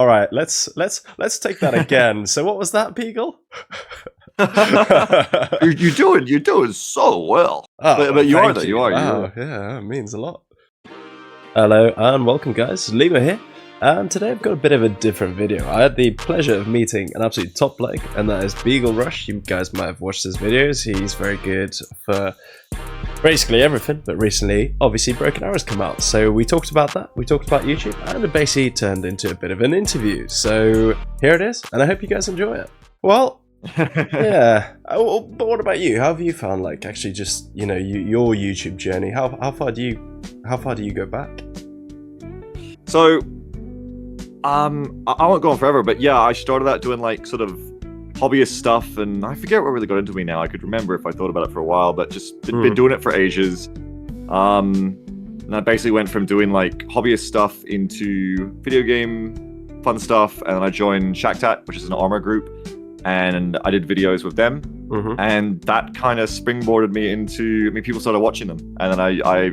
All right, let's take that again. So what was that, Beagle? You're doing so well. Oh, but you are thank though. You are. Wow, yeah, it means a lot. Hello and welcome, guys. Lima here, and today I've got a bit of a different video. I had the pleasure of meeting an absolute top bloke, and that is Beagle Rush. You guys might have watched his videos. He's very good for basically everything, but recently, obviously, Broken Arrow's come out. So we talked about that, we talked about YouTube, and it basically turned into a bit of an interview. So here it is, and I hope you guys enjoy it. Well, yeah. But what about you? How have you found, like, actually just, you know, your YouTube journey? How far do you go back? So, I won't go on forever, but yeah, I started out doing like sort of hobbyist stuff, and I forget what really got into me now. I could remember if I thought about it for a while, but just been doing it for ages. And I basically went from doing like hobbyist stuff into video game fun stuff, and then I joined Shacktat, which is an armor group, and I did videos with them. And that kind of springboarded me into, I mean, people started watching them, and then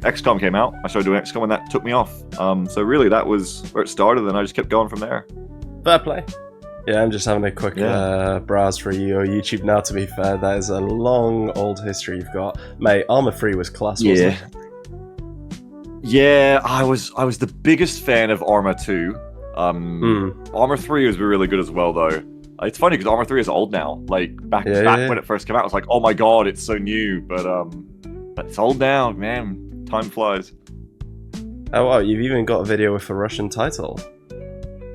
XCOM came out. I started doing XCOM, and that took me off. So really, that was where it started, and I just kept going from there. Fair play. Yeah, I'm just having a quick browse for your YouTube now. To be fair, that is a long old history you've got, mate. Armor 3 was class, wasn't it? Yeah, I was the biggest fan of Armor 2. Armor 3 was really good as well, though. It's funny because Armor 3 is old now. Like back when it first came out, I was like, "Oh my god, it's so new!" But it's old now, man. Time flies. Oh wow, you've even got a video with a Russian title.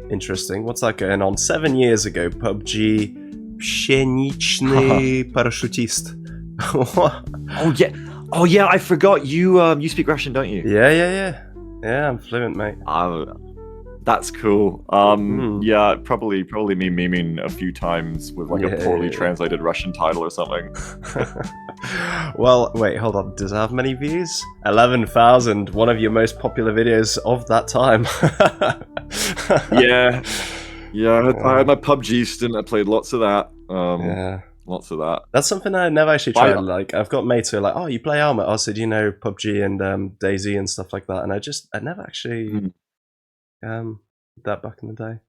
Interesting. What's that going on? 7 years ago, PUBG Pshenichny Parashutist. Oh yeah, I forgot you speak Russian, don't you? Yeah, I'm fluent, mate. That's cool. Yeah, probably me memeing a few times with like a poorly translated Russian title or something. Well, wait, hold on. Does it have many views? 11,000. One of your most popular videos of that time. Yeah. I had my PUBG stint. I played lots of that. Lots of that. That's something I never actually tried. Like, I've got mates who are like, "Oh, you play Armor?" Also, do you know PUBG and DayZ and stuff like that? And I never actually that back in the day.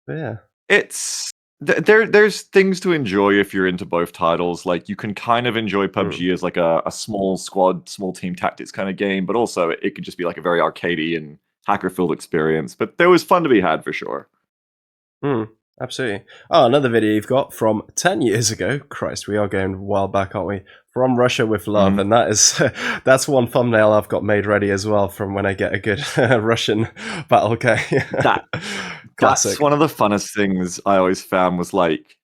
But yeah, it's there's things to enjoy if you're into both titles. Like, you can kind of enjoy PUBG as like a small squad, small team tactics kind of game, but also it could just be like a very arcadey and hacker-filled experience. But there was fun to be had for sure. Absolutely. Oh, another video you've got from 10 years ago. Christ, we are going a while back, aren't we? From Russia with Love, and that's one thumbnail I've got made ready as well from when I get a good Russian battle game. That's one of the funnest things I always found was like,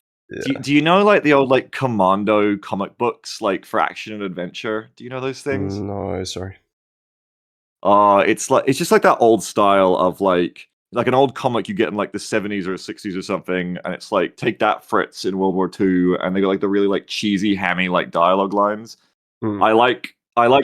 do you know like the old like Commando comic books like for action and adventure? Do you know those things? No, sorry. It's just like that old style of like an old comic you get in like the 70s or 60s or something, and it's like, take that, Fritz, in World War II, and they got like the really like cheesy, hammy like dialogue lines. I liked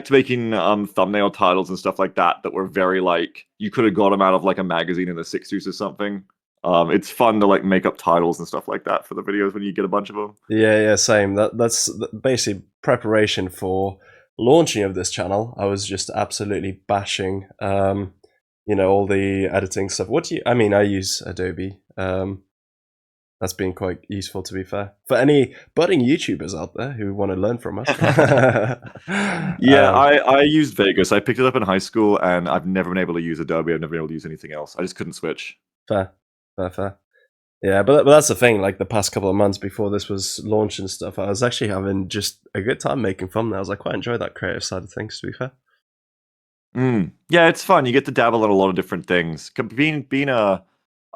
making thumbnail titles and stuff like that were very like, you could have got them out of like a magazine in the 60s or something. It's fun to like make up titles and stuff like that for the videos when you get a bunch of them. Yeah, same. That's basically preparation for launching of this channel. I was just absolutely bashing you know, all the editing stuff. I use Adobe. That's been quite useful, to be fair, for any budding YouTubers out there who want to learn from us. I used Vegas. I picked it up in high school, and I've never been able to use Adobe. I've never been able to use anything else. I just couldn't switch. Fair. Yeah, but that's the thing. Like, the past couple of months before this was launched and stuff, I was actually having just a good time making thumbnails. I quite enjoy that creative side of things, to be fair. Yeah, it's fun. You get to dabble in a lot of different things. Being a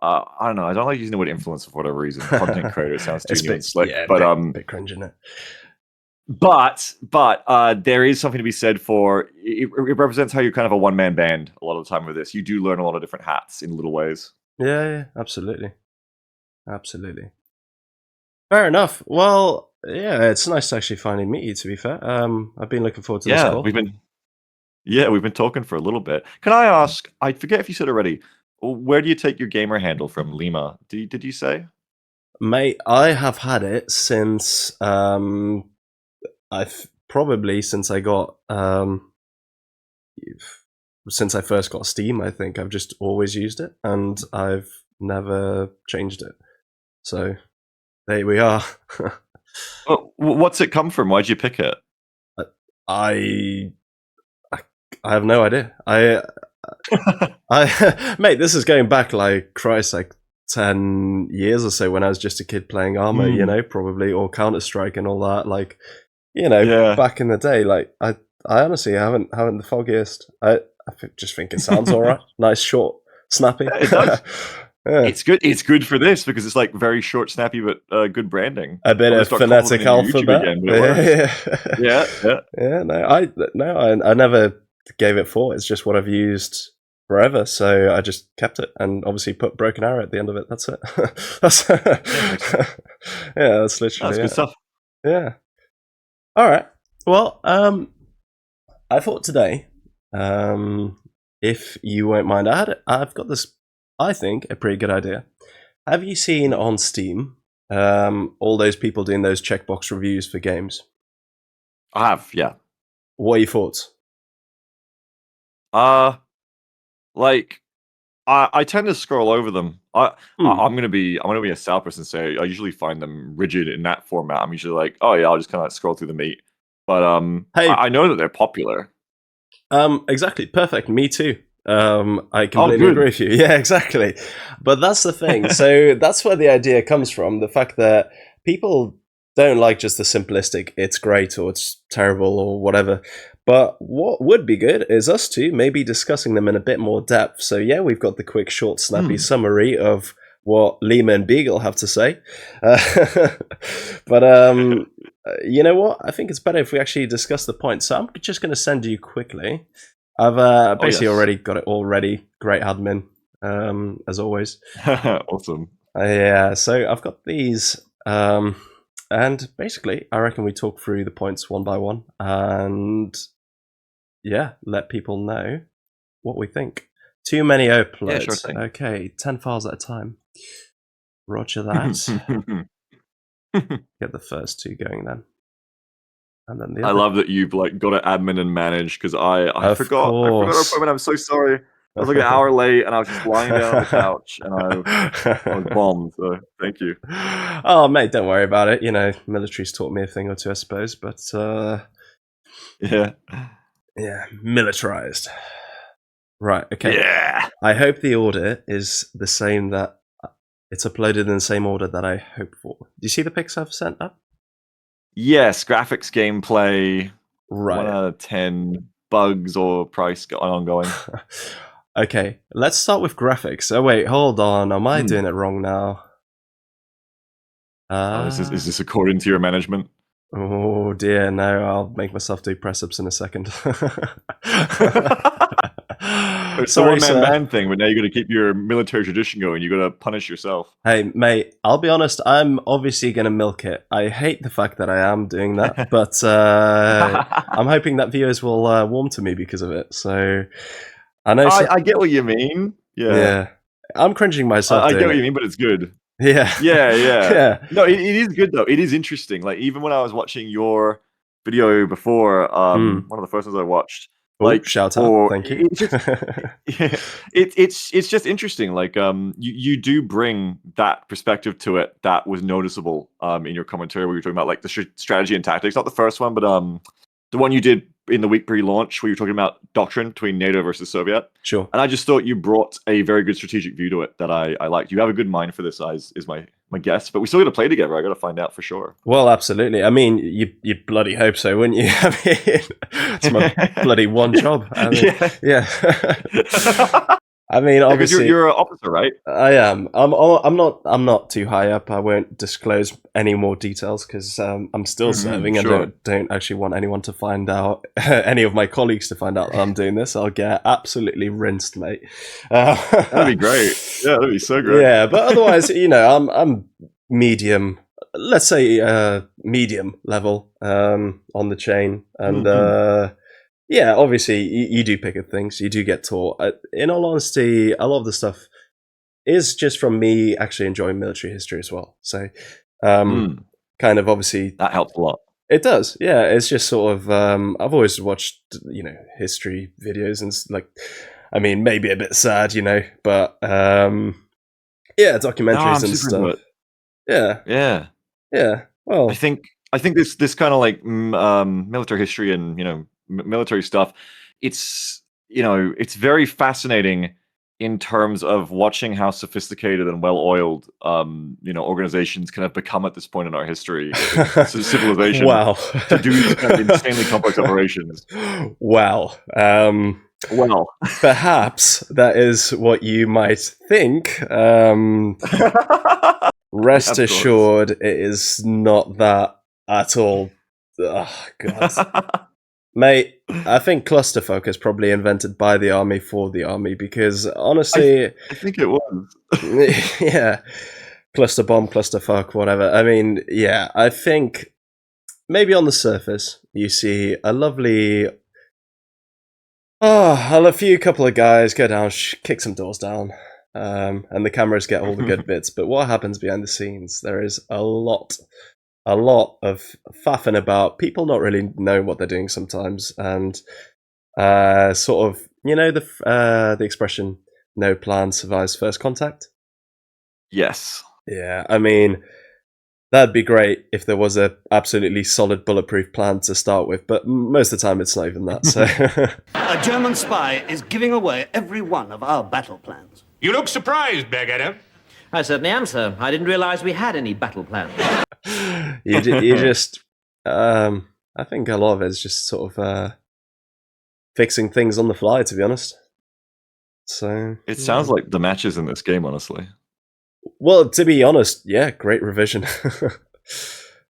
I don't know. I don't like using the word influencer for whatever reason. Content creator sounds too new and slick, but bit cringe, isn't it? But there is something to be said for it. It represents how you're kind of a one-man band a lot of the time with this. You do learn a lot of different hats in little ways. Yeah, absolutely. Fair enough. Well, yeah, it's nice to actually finally meet you, to be fair. I've been looking forward to this call. We've been talking for a little bit. Can I ask, I forget if you said already, where do you take your gamer handle from, Lima? Did you say? Mate, I have had it since since I got since I first got Steam. I think I've just always used it, and I've never changed it. So there we are. Well, what's it come from? Why'd you pick it? I have no idea. Mate, this is going back like Christ, like 10 years or so when I was just a kid playing Arma, you know, probably, or Counter-Strike and all that. Like, you know, back in the day, like I honestly haven't the foggiest. I just think it sounds all right. Nice, short, snappy. It does. Yeah. It's good. It's good for this because it's like very short, snappy, but good branding. A bit of phonetic alphabet. Yeah. No, I never gave it thought. It's just what I've used forever, so I just kept it and obviously put broken arrow at the end of it. That's it. That's that's literally good stuff. Yeah. All right. Well, I thought today, if you won't mind, I've got this. I think a pretty good idea. Have you seen on Steam all those people doing those checkbox reviews for games? I have, yeah. What are your thoughts? Like I tend to scroll over them. I'm gonna be a Sal person and say I usually find them rigid in that format. I'm usually like, oh yeah, I'll just kind of scroll through the meat. But hey, I know that they're popular. Exactly, perfect. Me too. I completely agree with you. Yeah, exactly. But that's the thing. So that's where the idea comes from. The fact that people don't like just the simplistic, it's great or it's terrible or whatever. But what would be good is us two maybe discussing them in a bit more depth. So yeah, we've got the quick, short, snappy summary of what Lima and Beagle have to say. But you know what? I think it's better if we actually discuss the points. So I'm just going to send you quickly. I've basically already got it all ready. Great admin, as always. Awesome. Yeah, so I've got these. And basically, I reckon we talk through the points one by one. And yeah, let people know what we think. Too many uploads. Yeah, sure thing. Okay, 10 files at a time. Roger that. Get the first two going then. And then the other. I love that you've like got to admin and manage because I forgot our appointment. I'm so sorry. I was like an hour late and I was just lying down on the couch and I was bombed. So thank you. Oh mate, don't worry about it. You know, military's taught me a thing or two, I suppose. But yeah, militarized. Right. Okay. Yeah. I hope the order is the same, that it's uploaded in the same order that I hoped for. Do you see the pics I've sent up? Yes, graphics, gameplay, right. 1 out of 10, bugs or price ongoing. Okay, let's start with graphics. Oh wait, hold on. Am I doing it wrong now? Is this according to your management? Oh dear, no. I'll make myself do press-ups in a second. It's a one-man thing, but now you're going to keep your military tradition going. You're going to punish yourself. Hey, mate, I'll be honest. I'm obviously going to milk it. I hate the fact that I am doing that, but I'm hoping that viewers will warm to me because of it. So I know. I get what you mean. Yeah. I'm cringing myself. I get what you mean, but it's good. Yeah. No, it is good though. It is interesting. Like even when I was watching your video before, one of the first ones I watched. Like shout out, thank you. It's just interesting. Like you do bring that perspective to it that was noticeable in your commentary where you were talking about like the strategy and tactics. Not the first one, but the one you did in the week pre-launch where you were talking about doctrine between NATO versus Soviet. Sure. And I just thought you brought a very good strategic view to it that I liked. You have a good mind for this, is my guess. But we still got to play together. I got to find out for sure. Well, absolutely. I mean, you bloody hope so, wouldn't you? I mean, it's my bloody one job. I mean, yeah. I mean, obviously, you're an officer, right? I am. I'm not too high up. I won't disclose any more details because I'm still serving and don't actually want anyone to find out, any of my colleagues to find out that I'm doing this. I'll get absolutely rinsed, mate. That'd be great. Yeah, that'd be so great. Yeah, but otherwise, you know, I'm medium. Let's say medium level on the chain, and. Yeah, obviously, you do pick up things. You do get taught. In all honesty, a lot of the stuff is just from me actually enjoying military history as well. So, kind of obviously... That helps a lot. It does, yeah. It's just sort of... I've always watched, you know, history videos and, like... I mean, maybe a bit sad, you know, but... Yeah, No, documentaries I'm and super into stuff. it. Yeah, Yeah. yeah. Well, I think this kind of like military history and military stuff, it's it's very fascinating in terms of watching how sophisticated and well-oiled organizations kind of become at this point in our history, civilization, wow. to do these kind of insanely complex operations. Wow. Well, Perhaps that is what you might think. yeah, Rest of course. assured, it is not that at all. Oh, God. Mate, I think clusterfuck is probably invented by the army for the army because honestly, I think it was. yeah, cluster bomb, clusterfuck, whatever. I mean, yeah, I think maybe on the surface you see a lovely, a few couple of guys go down, kick some doors down, and the cameras get all the good bits. But what happens behind the scenes? There is a lot of faffing about. People not really know what they're doing sometimes, and sort of, the expression "no plan survives first contact." Yes. Yeah, I mean, that'd be great if there was a absolutely solid bulletproof plan to start with, but most of the time it's not even that. So A German spy is giving away every one of our battle plans. You look surprised, Beggar. I certainly am, sir. I didn't realize we had any battle plans. you just, I think a lot of it is just sort of fixing things on the fly, to be honest. So It sounds like the matches in this game, honestly. well, to be honest, yeah, great revision.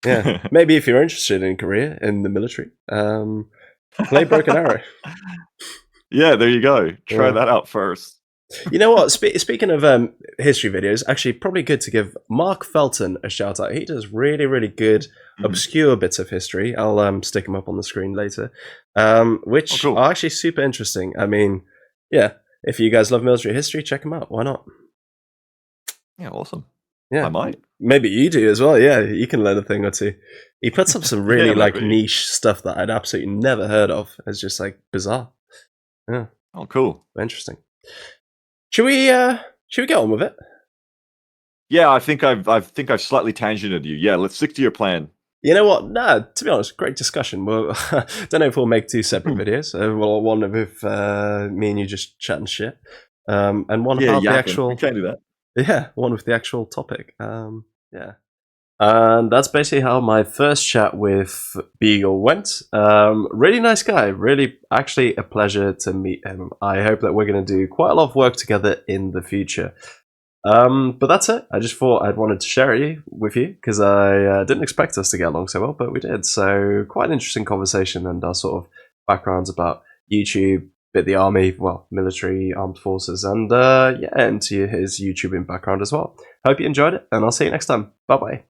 Yeah, maybe if you're interested in a career in the military, play Broken Arrow. Yeah, there you go. Try Yeah. that out first. You know what? Speaking of history videos, actually, probably good to give Mark Felton a shout out. He does really, really good, obscure bits of history. I'll stick him up on the screen later, which cool. are actually super interesting. I mean, yeah, if you guys love military history, check him out. Why not? Yeah, awesome. Yeah, I might. Maybe you do as well. Yeah, you can learn a thing or two. He puts up some really Yeah, like maybe. niche stuff that I'd absolutely never heard of. It's just like bizarre. Yeah, Oh, cool. interesting. Should we get on with it? Yeah, I think I've slightly tangented you. Yeah, let's stick to your plan. You know what? Nah, to be honest, great discussion. Well, don't know if we'll make two separate videos. Well, one with me and you just chatting shit, and one about the yakking. actual. We can't do that. Yeah, one with the actual topic. Yeah. And that's basically how my first chat with Beagle went. Really nice guy. Really, actually, a pleasure to meet him. I hope that we're going to do quite a lot of work together in the future. But that's it. I just thought I'd wanted to share it with you because I didn't expect us to get along so well, but we did. So quite an interesting conversation and our sort of backgrounds about YouTube, bit the army, well, military, armed forces, and yeah, into his YouTubing background as well. Hope you enjoyed it, and I'll see you next time. Bye bye.